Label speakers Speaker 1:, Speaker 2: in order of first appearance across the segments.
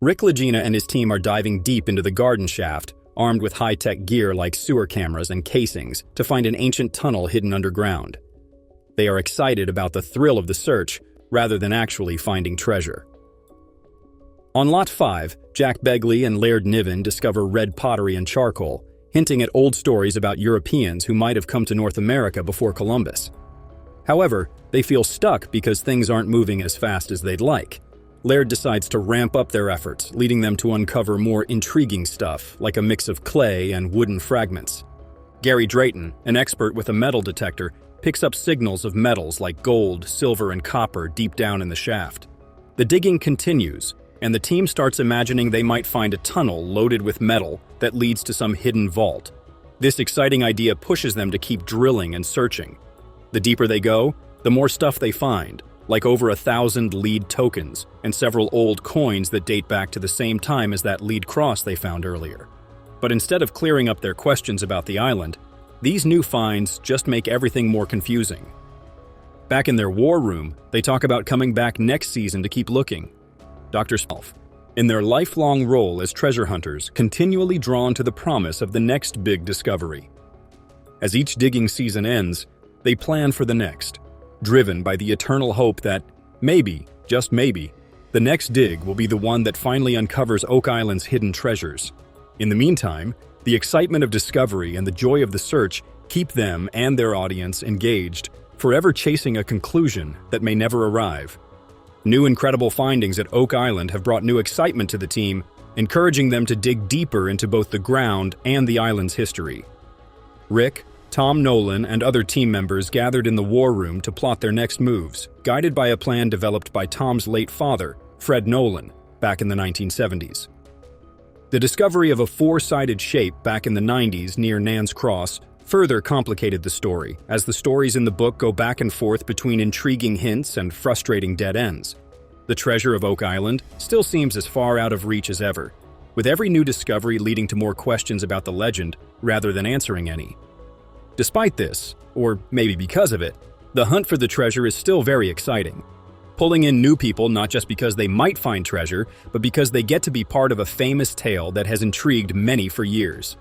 Speaker 1: Rick Lagina and his team are diving deep into the garden shaft, armed with high-tech gear like sewer cameras and casings, to find an ancient tunnel hidden underground. They are excited about the thrill of the search, rather than actually finding treasure. On Lot 5, Jack Begley and Laird Niven discover red pottery and charcoal, hinting at old stories about Europeans who might have come to North America before Columbus. However, they feel stuck because things aren't moving as fast as they'd like. Laird decides to ramp up their efforts, leading them to uncover more intriguing stuff, like a mix of clay and wooden fragments. Gary Drayton, an expert with a metal detector, picks up signals of metals like gold, silver, and copper deep down in the shaft. The digging continues, and the team starts imagining they might find a tunnel loaded with metal that leads to some hidden vault. This exciting idea pushes them to keep drilling and searching. The deeper they go, the more stuff they find, like over 1,000 lead tokens and several old coins that date back to the same time as that lead cross they found earlier. But instead of clearing up their questions about the island, these new finds just make everything more confusing. Back in their war room, they talk about coming back next season to keep looking. Dr. Spelf, in their lifelong role as treasure hunters, continually drawn to the promise of the next big discovery. As each digging season ends, they plan for the next, driven by the eternal hope that maybe, just maybe, the next dig will be the one that finally uncovers Oak Island's hidden treasures. In the meantime, the excitement of discovery and the joy of the search keep them and their audience engaged, forever chasing a conclusion that may never arrive. New incredible findings at Oak Island have brought new excitement to the team, encouraging them to dig deeper into both the ground and the island's history. Rick, Tom Nolan, and other team members gathered in the war room to plot their next moves, guided by a plan developed by Tom's late father, Fred Nolan, back in the 1970s. The discovery of a four-sided shape back in the 90s near Nan's Cross further complicated the story, as the stories in the book go back and forth between intriguing hints and frustrating dead ends. The treasure of Oak Island still seems as far out of reach as ever, with every new discovery leading to more questions about the legend rather than answering any. Despite this, or maybe because of it, the hunt for the treasure is still very exciting, pulling in new people not just because they might find treasure, but because they get to be part of a famous tale that has intrigued many for years.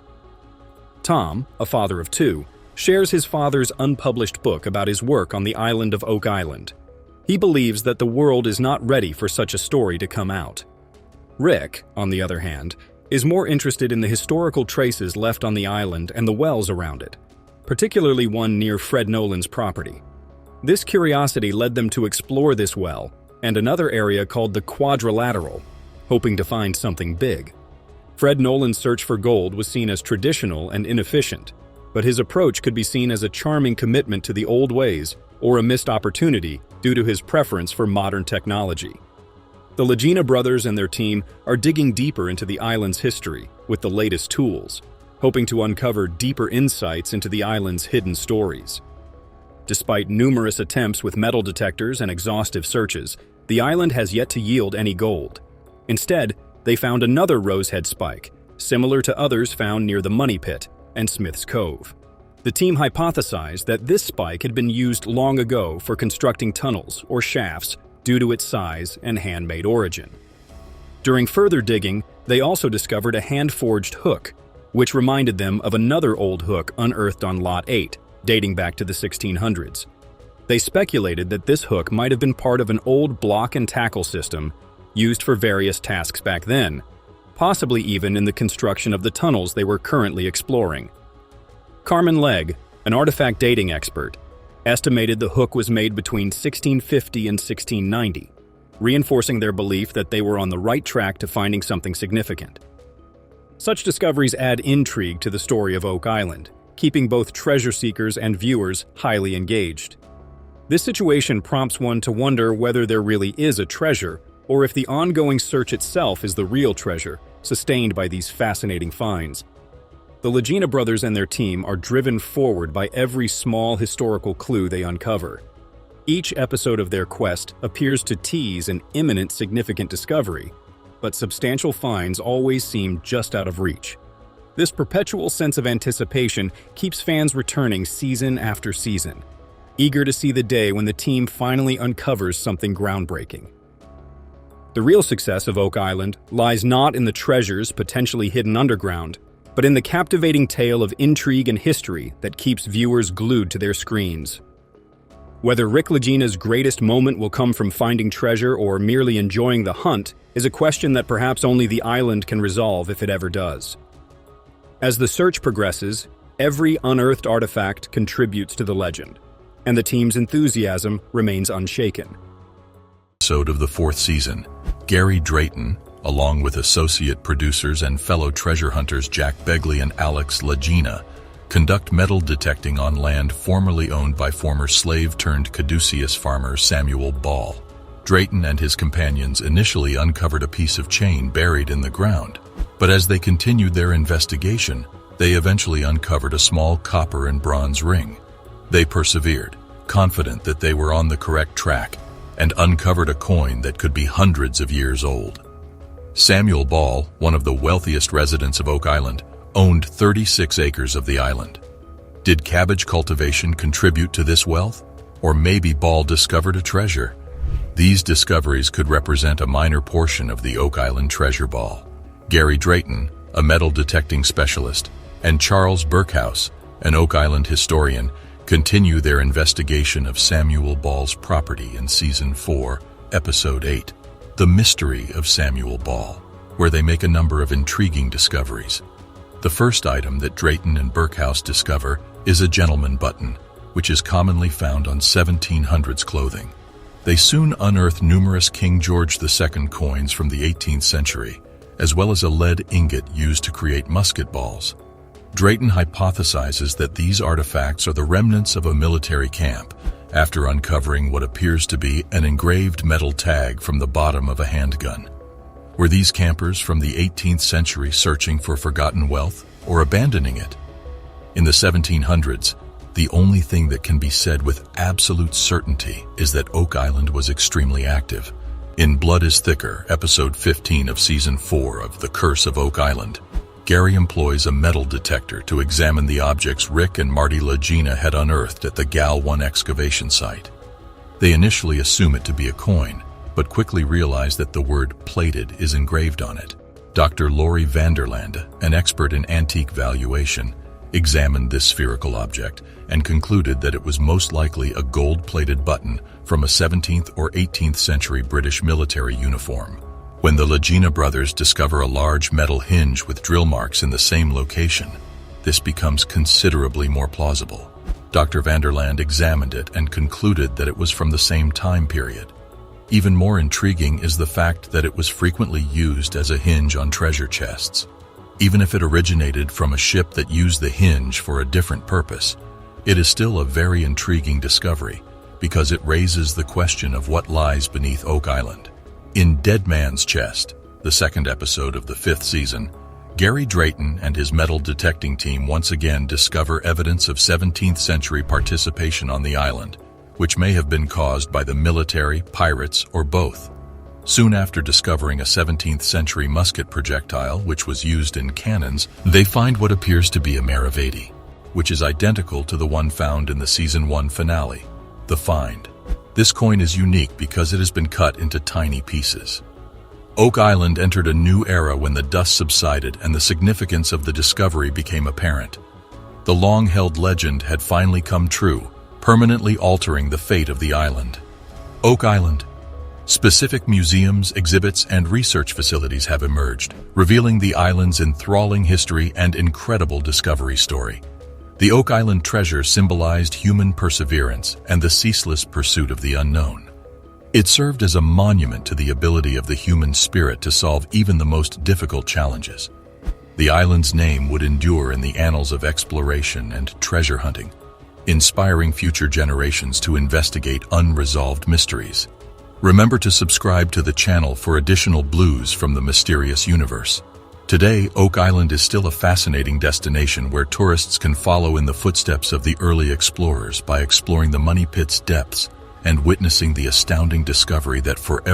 Speaker 1: Tom, a father of two, shares his father's unpublished book about his work on the island of Oak Island. He believes that the world is not ready for such a story to come out. Rick, on the other hand, is more interested in the historical traces left on the island and the wells around it, particularly one near Fred Nolan's property. This curiosity led them to explore this well and another area called the Quadrilateral, hoping to find something big. Fred Nolan's search for gold was seen as traditional and inefficient, but his approach could be seen as a charming commitment to the old ways or a missed opportunity due to his preference for modern technology. The Lagena brothers and their team are digging deeper into the island's history with the latest tools, hoping to uncover deeper insights into the island's hidden stories. Despite numerous attempts with metal detectors and exhaustive searches, the island has yet to yield any gold. Instead, they found another rosehead spike, similar to others found near the Money Pit and Smith's Cove. The team hypothesized that this spike had been used long ago for constructing tunnels or shafts due to its size and handmade origin. During further digging, they also discovered a hand-forged hook, which reminded them of another old hook unearthed on Lot 8, dating back to the 1600s. They speculated that this hook might have been part of an old block and tackle system used for various tasks back then, possibly even in the construction of the tunnels they were currently exploring. Carmen Legg, an artifact dating expert, estimated the hook was made between 1650 and 1690, reinforcing their belief that they were on the right track to finding something significant. Such discoveries add intrigue to the story of Oak Island, keeping both treasure seekers and viewers highly engaged. This situation prompts one to wonder whether there really is a treasure, or if the ongoing search itself is the real treasure, sustained by these fascinating finds. The Lagena brothers and their team are driven forward by every small historical clue they uncover. Each episode of their quest appears to tease an imminent significant discovery, but substantial finds always seem just out of reach. This perpetual sense of anticipation keeps fans returning season after season, eager to see the day when the team finally uncovers something groundbreaking. The real success of Oak Island lies not in the treasures potentially hidden underground, but in the captivating tale of intrigue and history that keeps viewers glued to their screens. Whether Rick Lagena's greatest moment will come from finding treasure or merely enjoying the hunt is a question that perhaps only the island can resolve if it ever does. As the search progresses, every unearthed artifact contributes to the legend, and the team's enthusiasm remains unshaken.
Speaker 2: Episode of the 4th season, Gary Drayton, along with associate producers and fellow treasure hunters Jack Begley and Alex Lagina, conduct metal detecting on land formerly owned by former slave-turned-caduceus farmer Samuel Ball. Drayton and his companions initially uncovered a piece of chain buried in the ground, but as they continued their investigation, they eventually uncovered a small copper and bronze ring. They persevered, confident that they were on the correct track, and uncovered a coin that could be hundreds of years old. Samuel Ball, one of the wealthiest residents of Oak Island, owned 36 acres of the island. Did cabbage cultivation contribute to this wealth? Or maybe Ball discovered a treasure? These discoveries could represent a minor portion of the Oak Island treasure ball. Gary Drayton, a metal detecting specialist, and Charles Burkhouse, an Oak Island historian, continue their investigation of Samuel Ball's property in Season 4, Episode 8, The Mystery of Samuel Ball, where they make a number of intriguing discoveries. The first item that Drayton and Burkhouse discover is a gentleman button, which is commonly found on 1700s clothing. They soon unearth numerous King George II coins from the 18th century, as well as a lead ingot used to create musket balls. Drayton hypothesizes that these artifacts are the remnants of a military camp, after uncovering what appears to be an engraved metal tag from the bottom of a handgun. Were these campers from the 18th century searching for forgotten wealth or abandoning it? In the 1700s, the only thing that can be said with absolute certainty is that Oak Island was extremely active. In Blood is Thicker, Episode 15 of Season 4 of The Curse of Oak Island, Gary employs a metal detector to examine the objects Rick and Marty Lagena had unearthed at the Gal 1 excavation site. They initially assume it to be a coin, but quickly realize that the word plated is engraved on it. Dr. Laurie Vanderlande, an expert in antique valuation, examined this spherical object and concluded that it was most likely a gold-plated button from a 17th or 18th century British military uniform. When the Lagena brothers discover a large metal hinge with drill marks in the same location, this becomes considerably more plausible. Dr. Vanderlande examined it and concluded that it was from the same time period. Even more intriguing is the fact that it was frequently used as a hinge on treasure chests. Even if it originated from a ship that used the hinge for a different purpose, it is still a very intriguing discovery because it raises the question of what lies beneath Oak Island. In Dead Man's Chest, the 2nd episode of the 5th season, Gary Drayton and his metal detecting team once again discover evidence of 17th century participation on the island, which may have been caused by the military, pirates, or both. Soon after discovering a 17th century musket projectile which was used in cannons, they find what appears to be a Maravedi, which is identical to the one found in the Season 1 finale, The Find. This coin is unique because it has been cut into tiny pieces. Oak Island entered a new era when the dust subsided and the significance of the discovery became apparent. The long-held legend had finally come true, permanently altering the fate of the island. Oak Island. Specific museums, exhibits, and research facilities have emerged, revealing the island's enthralling history and incredible discovery story. The Oak Island treasure symbolized human perseverance and the ceaseless pursuit of the unknown. It served as a monument to the ability of the human spirit to solve even the most difficult challenges. The island's name would endure in the annals of exploration and treasure hunting, inspiring future generations to investigate unresolved mysteries. Remember to subscribe to the channel for additional blues from the mysterious universe. Today, Oak Island is still a fascinating destination where tourists can follow in the footsteps of the early explorers by exploring the money pit's depths and witnessing the astounding discovery that forever